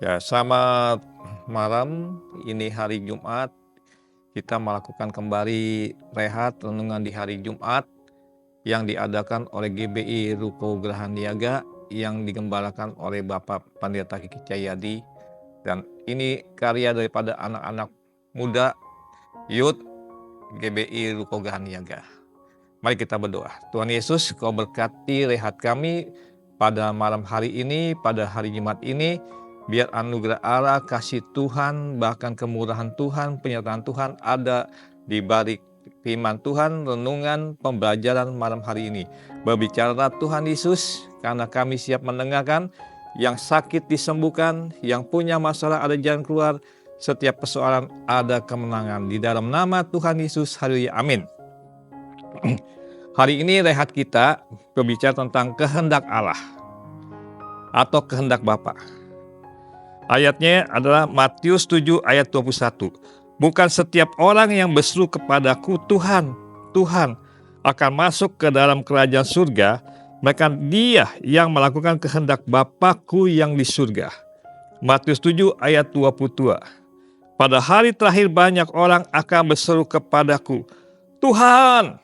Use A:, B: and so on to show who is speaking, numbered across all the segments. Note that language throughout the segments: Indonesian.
A: Ya, selamat malam. Ini hari Jumat. Kita melakukan kembali rehat renungan di hari Jumat yang diadakan oleh GBI Ruko Gerahan Niaga yang digembalakan oleh Bapak Pendeta Kiki Cahyadi. Dan ini karya daripada anak-anak muda Youth GBI Ruko Gerahan Niaga. Mari kita berdoa. Tuhan Yesus, Kau berkati rehat kami pada malam hari ini, pada hari Jumat ini. Biar anugerah Allah, kasih Tuhan, bahkan kemurahan Tuhan, penyertaan Tuhan ada di balik firman Tuhan, renungan, pembelajaran malam hari ini. Berbicara Tuhan Yesus, karena kami siap mendengarkan, yang sakit disembuhkan, yang punya masalah ada jalan keluar, setiap persoalan ada kemenangan. Di dalam nama Tuhan Yesus, haleluya, amin. Hari ini rehat kita berbicara tentang kehendak Allah atau kehendak Bapa. Ayatnya adalah Matius 7 ayat 21. Bukan setiap orang yang berseru kepadaku, Tuhan, Tuhan, akan masuk ke dalam kerajaan surga, melainkan dia yang melakukan kehendak Bapa-Ku yang di surga. Matius 7 ayat 22. Pada hari terakhir banyak orang akan berseru kepadaku, Tuhan,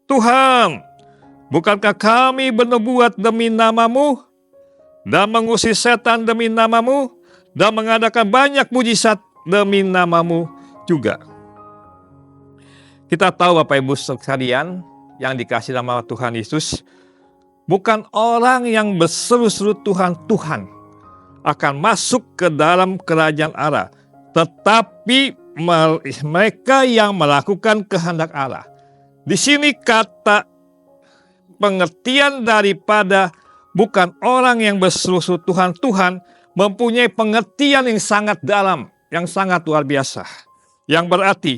A: Tuhan, bukankah kami bernubuat demi nama-Mu dan mengusir setan demi nama-Mu dan mengadakan banyak mujizat demi nama-Mu juga. Kita tahu Bapak Ibu sekalian yang dikasih nama Tuhan Yesus, bukan orang yang berseru-seru Tuhan, Tuhan akan masuk ke dalam kerajaan Allah, tetapi mereka yang melakukan kehendak Allah. Di sini kata pengertian daripada bukan orang yang berseru-seru Tuhan, Tuhan mempunyai pengertian yang sangat dalam, yang sangat luar biasa. Yang berarti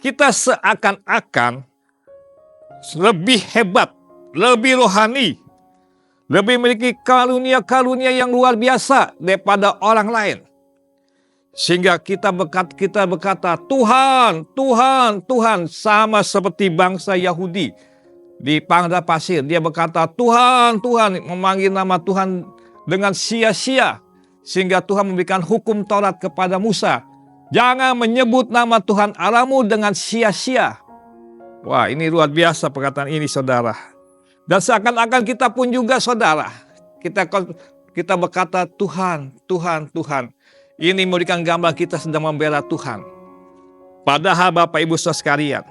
A: kita seakan-akan lebih hebat, lebih rohani, lebih memiliki karunia-karunia yang luar biasa daripada orang lain. Sehingga kita berkata, Tuhan, Tuhan, Tuhan, sama seperti bangsa Yahudi di padang pasir. Dia berkata, Tuhan, Tuhan, memanggil nama Tuhan dengan sia-sia. Sehingga Tuhan memberikan hukum Taurat kepada Musa. Jangan menyebut nama Tuhan Allahmu dengan sia-sia. Wah, ini luar biasa perkataan ini, saudara. Dan seakan-akan kita pun juga, saudara. Kita berkata, Tuhan, Tuhan, Tuhan. Ini memberikan gambar kita sedang membela Tuhan. Padahal Bapak Ibu saudara sekalian,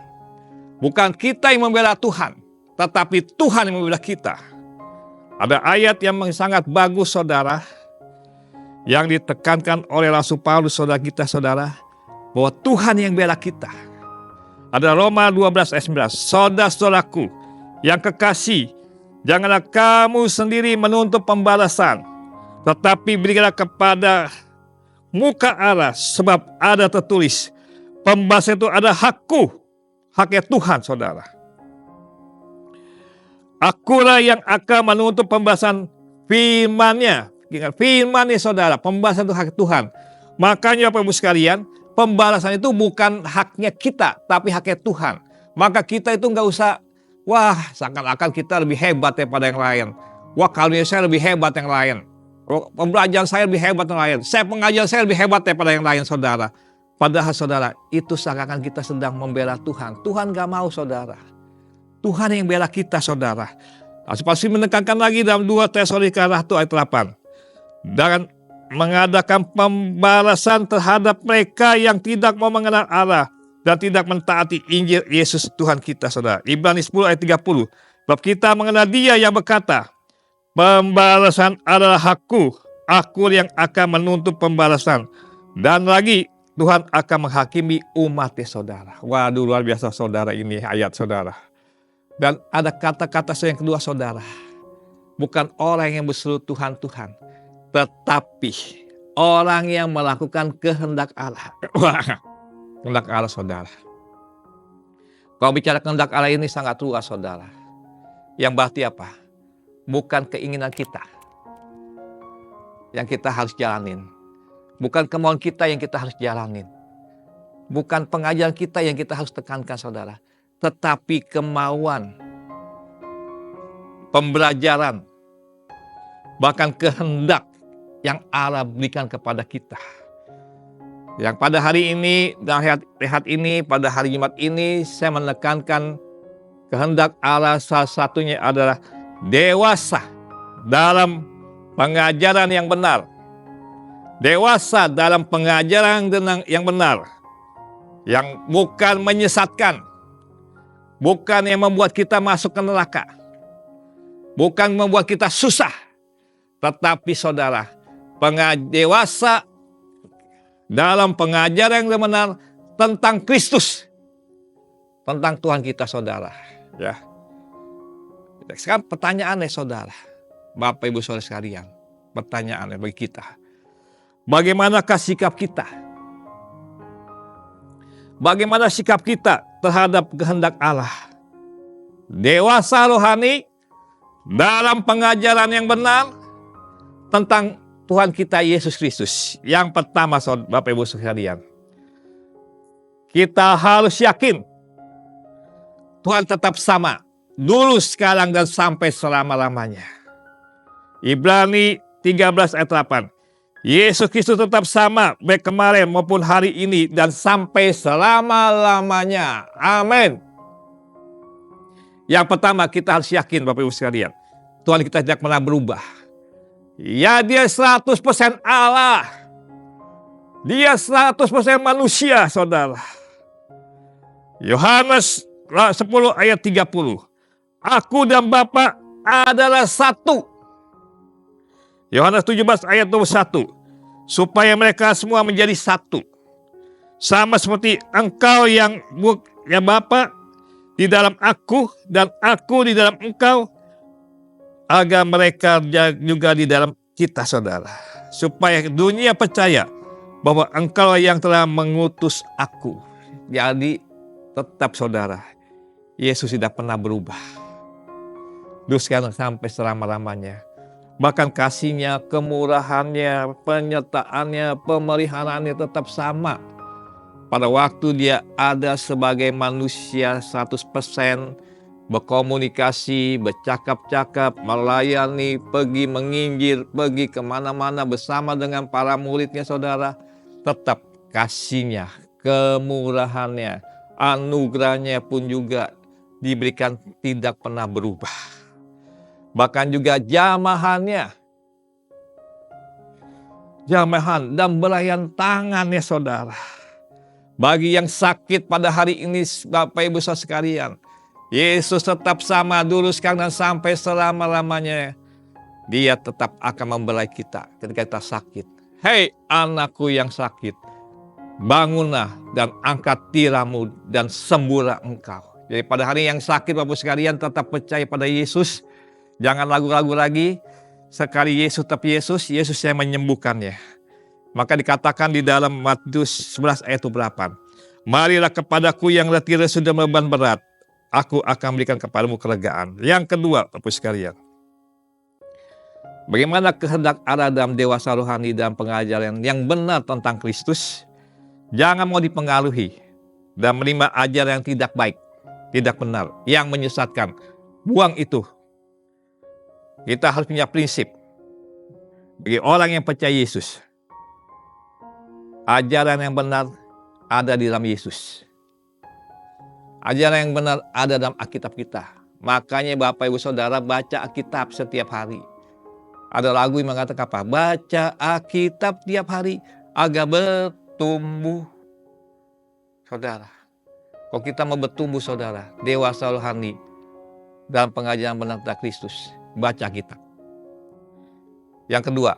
A: bukan kita yang membela Tuhan, tetapi Tuhan yang membela kita. Ada ayat yang sangat bagus, saudara, yang ditekankan oleh Rasul Paulus, saudara kita, saudara, bahwa Tuhan yang bela kita. Ada Roma 12 ayat 19. Saudara-saudaraku yang kekasih, janganlah kamu sendiri menuntut pembalasan, tetapi berikanlah kepada muka Allah, sebab ada tertulis, pembalasan itu ada hakku, haknya Tuhan, saudara. Akulah yang akan menuntut pembalasan firman-Nya. Firman-Nya, saudara, pembalasan itu hak Tuhan. Makanya Bapak Ibu sekalian, pembalasan itu bukan haknya kita, tapi haknya Tuhan. Maka kita itu nggak usah, wah, seakan-akan kita lebih hebat daripada yang lain. Wah, karunia saya lebih hebat yang lain. Pembelajaran saya lebih hebat yang lain. Pengajaran saya lebih hebat daripada yang lain, saudara. Padahal, saudara, itu seakan-akan kita sedang membela Tuhan. Tuhan gak mau, saudara. Tuhan yang bela kita, saudara. Pasti menekankan lagi dalam 2 Tesalonika 1 ayat 8. Dan mengadakan pembalasan terhadap mereka yang tidak mau mengenal Allah dan tidak mentaati Injil Yesus Tuhan kita, saudara. Ibrani 10 ayat 30. Sebab kita mengenal Dia yang berkata, pembalasan adalah hakku, aku yang akan menuntut pembalasan. Dan lagi, Tuhan akan menghakimi umatnya, saudara. Waduh, luar biasa, saudara, ini ayat, saudara. Dan ada kata-kata yang kedua, saudara. Bukan orang yang berseru Tuhan, Tuhan, tetapi orang yang melakukan kehendak Allah. Kehendak Allah, saudara. Kalau bicara kehendak Allah ini sangat luas, saudara. Yang berarti apa? Bukan keinginan kita yang kita harus jalanin. Bukan kemauan kita yang kita harus jalanin. Bukan pengajaran kita yang kita harus tekankan, saudara. Tetapi kemauan, pembelajaran, bahkan kehendak yang Allah berikan kepada kita. Yang pada hari ini, dan lihat ini, pada hari Jumat ini, saya menekankan kehendak Allah salah satunya adalah dewasa dalam pengajaran yang benar. Dewasa dalam pengajaran yang benar. Yang bukan menyesatkan. Bukan yang membuat kita masuk ke neraka. Bukan membuat kita susah. Tetapi saudara, dewasa dalam pengajaran yang benar tentang Kristus, tentang Tuhan kita, saudara. Ya. Sekarang pertanyaannya, saudara, Bapak Ibu Saudara sekalian, pertanyaannya bagi kita, bagaimanakah sikap kita? Bagaimana sikap kita terhadap kehendak Allah? Dewasa rohani dalam pengajaran yang benar tentang Tuhan kita Yesus Kristus. Yang pertama, Bapak Ibu sekalian, kita harus yakin Tuhan tetap sama, dulu, sekarang, dan sampai selama-lamanya. Ibrani 13 ayat 8. Yesus Kristus tetap sama, baik kemarin maupun hari ini, dan sampai selama-lamanya. Amin. Yang pertama, kita harus yakin, Bapak Ibu sekalian, Tuhan kita tidak pernah berubah. Ya, dia 100% Allah. Dia 100% manusia, saudara. Yohanes 10 ayat 30. Aku dan Bapa adalah satu. Yohanes 17 ayat 21. Supaya mereka semua menjadi satu. Sama seperti engkau yang Bapa di dalam aku dan aku di dalam engkau, agar mereka juga di dalam kita, saudara. Supaya dunia percaya bahwa engkau yang telah mengutus aku. Jadi tetap, saudara, Yesus tidak pernah berubah. Dulu, sekarang, sampai selama-lamanya. Bahkan kasihnya, kemurahannya, penyertaannya, pemeliharaannya tetap sama. Pada waktu dia ada sebagai manusia 100%, berkomunikasi, bercakap-cakap, melayani, pergi menginjil, pergi kemana-mana bersama dengan para muridnya, saudara. Tetap kasihnya, kemurahannya, anugerahnya pun juga diberikan, tidak pernah berubah. Bahkan juga jamahan dan belayan tangannya, saudara. Bagi yang sakit pada hari ini, Bapak Ibu Saudara sekalian, Yesus tetap sama dulu, sekarang, dan sampai selama-lamanya. Dia tetap akan membelai kita ketika kita sakit. Hei anakku yang sakit, bangunlah dan angkat tiramu dan sembuhlah engkau. Jadi pada hari yang sakit, Bapak sekalian, tetap percaya pada Yesus. Jangan ragu-ragu lagi. Sekali Yesus tetap Yesus, Yesus yang menyembuhkannya. Maka dikatakan di dalam Matius 11 ayat 8. Marilah kepadaku yang letih lesu dan beban berat, aku akan berikan kepadamu kelegaan. Yang kedua, Bapak sekalian, bagaimana kehendak Allah dalam dewasa rohani dan pengajaran yang benar tentang Kristus? Jangan mau dipengaruhi dan menerima ajaran yang tidak baik, tidak benar, yang menyesatkan. Buang itu. Kita harus punya prinsip. Bagi orang yang percaya Yesus, ajaran yang benar ada di dalam Yesus. Ajaran yang benar ada dalam Alkitab kita. Makanya Bapak Ibu Saudara, baca Alkitab setiap hari. Ada lagu yang mengatakan apa? Baca Alkitab tiap hari agar bertumbuh. Saudara, kalau kita mau bertumbuh, saudara, dewasa rohani dalam pengajaran benar tentang Kristus, baca Alkitab. Yang kedua,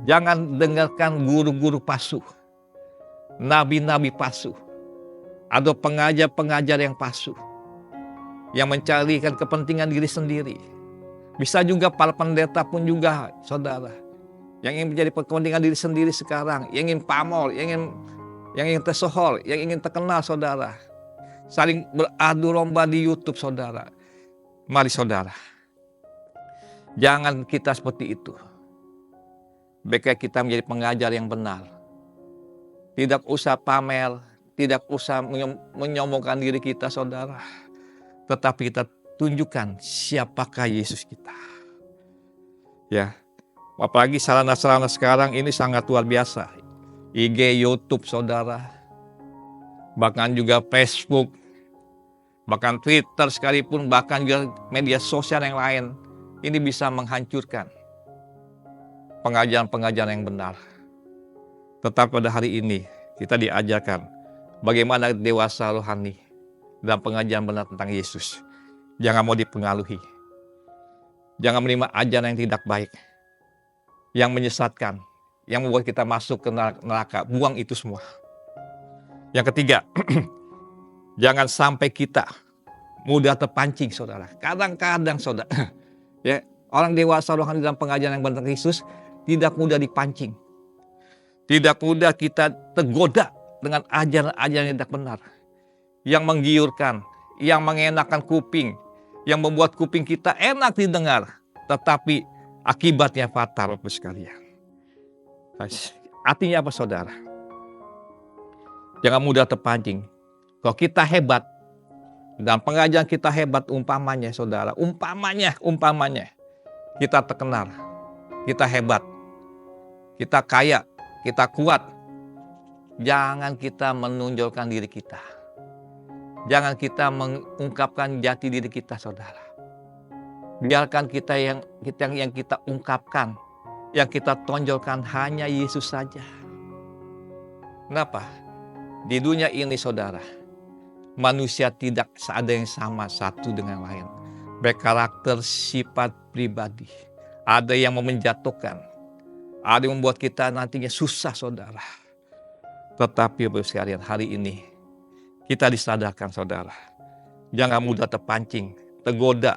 A: jangan dengarkan guru-guru palsu, nabi-nabi palsu, atau pengajar-pengajar yang palsu, yang mencarikan kepentingan diri sendiri. Bisa juga para pendeta pun juga, saudara, yang ingin menjadi kepentingan diri sendiri sekarang, yang ingin pamor, yang ingin tersohor, yang ingin terkenal, saudara. Saling beradu domba di YouTube, saudara. Mari, saudara, jangan kita seperti itu. Baiknya kita menjadi pengajar yang benar. Tidak usah pamer, tidak usah menyombongkan diri kita, saudara. Tetapi kita tunjukkan siapakah Yesus kita. Ya, Apalagi sarana-sarana sekarang ini sangat luar biasa. IG, YouTube, saudara. Bahkan juga Facebook. Bahkan Twitter sekalipun, bahkan juga media sosial yang lain. Ini bisa menghancurkan pengajaran-pengajaran yang benar. Tetapi pada hari ini kita diajarkan bagaimana dewasa rohani dalam pengajaran benar tentang Yesus. Jangan mau dipengaruhi. Jangan menerima ajaran yang tidak baik, yang menyesatkan, yang membuat kita masuk ke neraka. Buang itu semua. Yang ketiga, jangan sampai kita mudah terpancing, saudara. Kadang-kadang, saudara, ya, orang dewasa rohani dalam pengajaran yang benar Yesus tidak mudah dipancing. Tidak mudah kita tergoda dengan ajaran-ajaran yang tidak benar. Yang menggiurkan, yang mengenakan kuping, yang membuat kuping kita enak didengar. Tetapi akibatnya fatal, Bapak sekalian. Artinya apa, saudara? Jangan mudah terpancing. Kalau kita hebat, dalam pengajaran kita hebat, umpamanya, saudara, umpamanya, kita terkenal, kita hebat, kita kaya, kita kuat. Jangan kita menonjolkan diri kita. Jangan kita mengungkapkan jati diri kita, saudara. Biarkan kita yang kita ungkapkan, yang kita tonjolkan hanya Yesus saja. Kenapa? Di dunia ini, saudara, manusia tidak ada yang sama satu dengan lain. Baik karakter, sifat, pribadi. Ada yang menjatuhkan. Ada yang membuat kita nantinya susah, saudara. Tetapi Bapak sekalian, hari ini kita disadarkan, saudara. Jangan mudah terpancing, tergoda.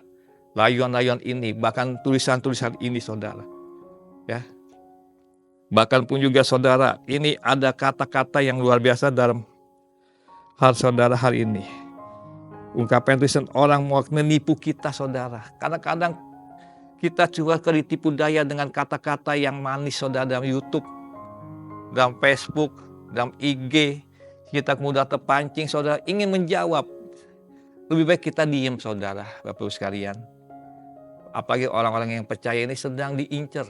A: Layuan-layuan ini, bahkan tulisan-tulisan ini, saudara. Ya. Bahkan pun juga, saudara, ini ada kata-kata yang luar biasa dalam hal saudara hari ini. Ungkapan tulisan orang mau menipu kita, saudara. Kadang-kadang kita juga ditipu daya dengan kata-kata yang manis, saudara, dalam YouTube, dalam Facebook, dalam IG. Kita mudah terpancing, saudara, ingin menjawab. Lebih baik kita diam, saudara, Bapak sekalian. Apalagi orang-orang yang percaya ini sedang diincar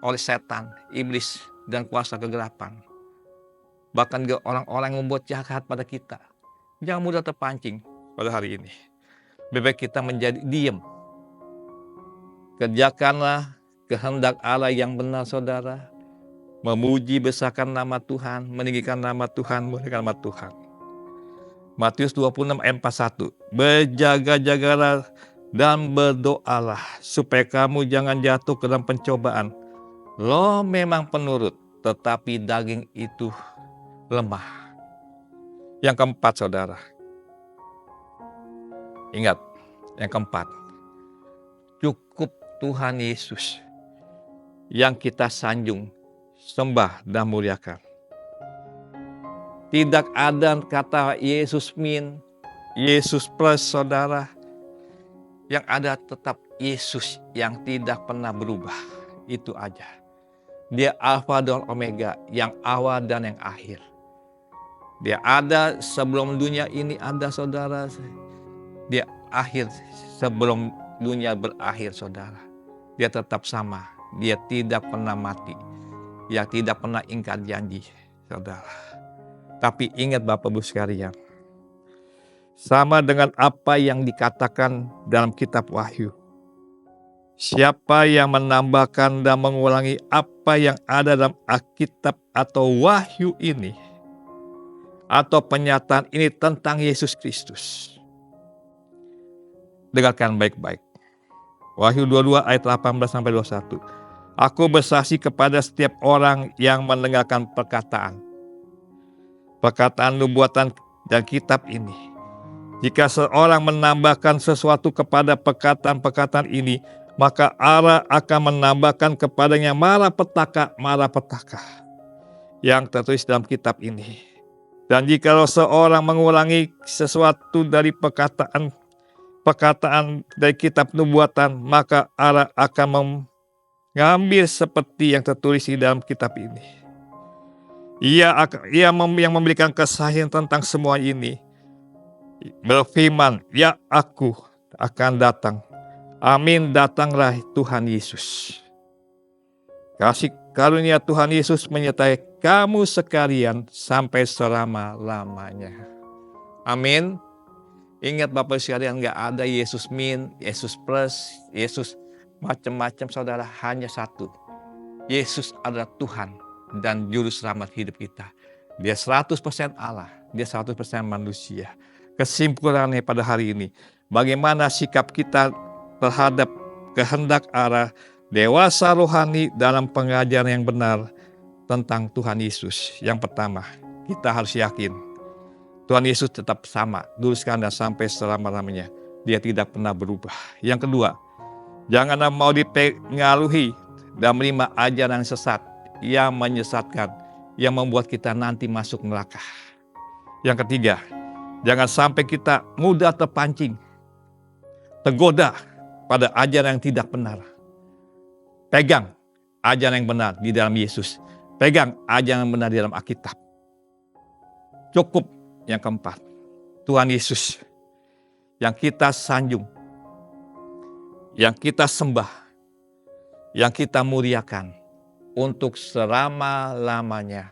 A: oleh setan, iblis, dan kuasa kegelapan. Bahkan juga orang-orang yang membuat jahat pada kita. Jangan mudah terpancing pada hari ini. Lebih baik kita menjadi diam. Kerjakanlah kehendak Allah yang benar, saudara. Memuji besarkan nama Tuhan, meninggikan nama Tuhan, memuliakan nama Tuhan. Matius 26 ayat 41. Berjaga-jagalah dan berdoalah supaya kamu jangan jatuh ke dalam pencobaan. Roh memang penurut, tetapi daging itu lemah. Yang keempat, saudara. Ingat, yang keempat. Cukup Tuhan Yesus yang kita sanjung, sembah dan muliakan. Tidak ada kata Yesus min, Yesus plus, saudara. Yang ada tetap Yesus yang tidak pernah berubah. Itu aja. Dia Alfa dan Omega, yang awal dan yang akhir. Dia ada sebelum dunia ini ada, saudara. Dia akhir sebelum dunia berakhir, saudara. Dia tetap sama. Dia tidak pernah mati. Dia tidak pernah ingkar janji, saudara. Tapi ingat Bapak Ibu sekalian, sama dengan apa yang dikatakan dalam kitab Wahyu. Siapa yang menambahkan dan mengulangi apa yang ada dalam Alkitab atau Wahyu ini, atau penyataan ini tentang Yesus Kristus. Dengarkan baik-baik. Wahyu 22 ayat 18-21. Aku bersaksi kepada setiap orang yang mendengarkan perkataan nubuatan dan kitab ini. Jika seorang menambahkan sesuatu kepada perkataan-perkataan ini, maka Allah akan menambahkan kepadanya malapetaka yang tertulis dalam kitab ini. Dan jika seorang mengulangi sesuatu dari perkataan dari kitab nubuatan, maka Allah akan mengambil seperti yang tertulis di dalam kitab ini. Ia yang memberikan kesaksian tentang semua ini berfirman, ya aku akan datang. Amin, datanglah Tuhan Yesus. Kasih karunia Tuhan Yesus menyertai kamu sekalian sampai selama-lamanya. Amin. Ingat Bapak sekalian, gak ada Yesus min, Yesus plus, Yesus macam-macam saudara, hanya satu. Yesus adalah Tuhan dan Juru Selamat hidup kita. Dia 100% Allah, dia 100% manusia. Kesimpulannya pada hari ini, bagaimana sikap kita terhadap kehendak Allah dewasa rohani dalam pengajaran yang benar tentang Tuhan Yesus. Yang pertama, kita harus yakin Tuhan Yesus tetap sama, dulu sekarang dan sampai selama-lamanya. Dia tidak pernah berubah. Yang kedua, janganlah mau dipengaruhi dan menerima ajaran sesat yang menyesatkan, yang membuat kita nanti masuk neraka. Yang ketiga, jangan sampai kita mudah terpancing, tergoda pada ajaran yang tidak benar. Pegang ajaran yang benar di dalam Yesus. Pegang ajaran yang benar di dalam Alkitab. Cukup. Yang keempat, Tuhan Yesus yang kita sanjung, yang kita sembah, yang kita muliakan untuk selama-lamanya.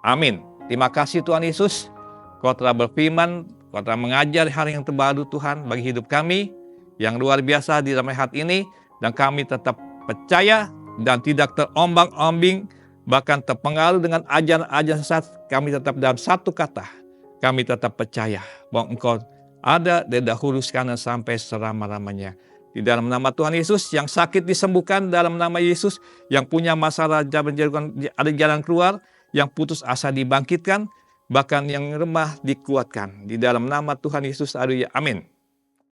A: Amin. Terima kasih Tuhan Yesus. Kau telah berfirman, Kau telah mengajar hari yang terbaru Tuhan bagi hidup kami yang luar biasa di dalam hari ini, dan kami tetap percaya dan tidak terombang-ambing, bahkan terpengaruh dengan ajaran-ajaran sesat. Kami tetap dalam satu kata, kami tetap percaya bahwa Engkau ada dari dahulu sekarang sampai selama-lamanya. Di dalam nama Tuhan Yesus, yang sakit disembuhkan dalam nama Yesus, yang punya masalah ada jalan keluar, yang putus asa dibangkitkan, bahkan yang lemah dikuatkan. Di dalam nama Tuhan Yesus, amin.